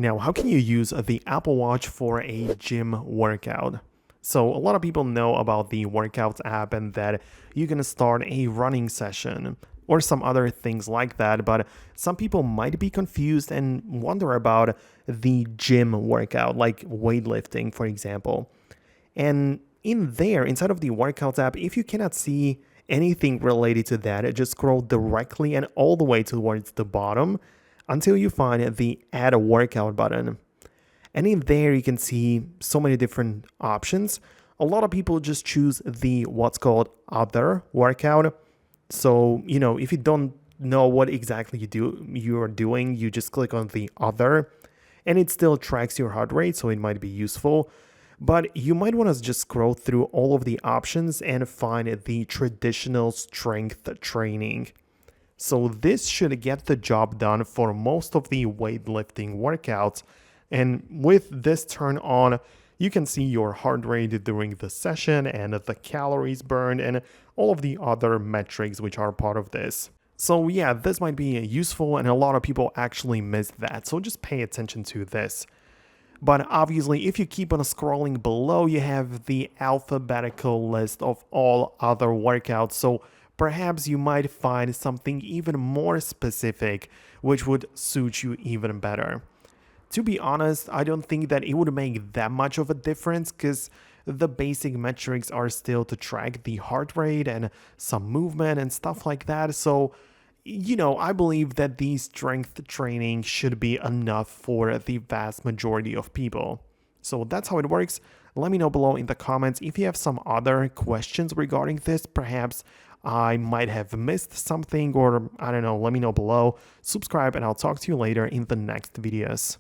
Now, how can you use the Apple Watch for a gym workout? So a lot of people know about the Workouts app and that you can start a running session or some other things like that, but some people might be confused and wonder about the gym workout, like weightlifting, for example. And inside of the Workouts app, if you cannot see anything related to that, just scroll directly and all the way towards the bottom until you find the Add a Workout button. And in there, you can see so many different options. A lot of people just choose the what's called other workout. So, if you don't know what exactly you are doing, you just click on the other and it still tracks your heart rate, so it might be useful. But you might want to just scroll through all of the options and find the traditional strength training. So this should get the job done for most of the weightlifting workouts. And with this turned on, you can see your heart rate during the session and the calories burned and all of the other metrics which are part of this. So yeah, this might be useful and a lot of people actually miss that. So just pay attention to this. But obviously, if you keep on scrolling below, you have the alphabetical list of all other workouts. So perhaps you might find something even more specific, which would suit you even better. To be honest, I don't think that it would make that much of a difference because the basic metrics are still to track the heart rate and some movement and stuff like that. So, I believe that the strength training should be enough for the vast majority of people. So that's how it works. Let me know below in the comments if you have some other questions regarding this. Perhaps I might have missed something, or I don't know, let me know below. Subscribe and I'll talk to you later in the next videos.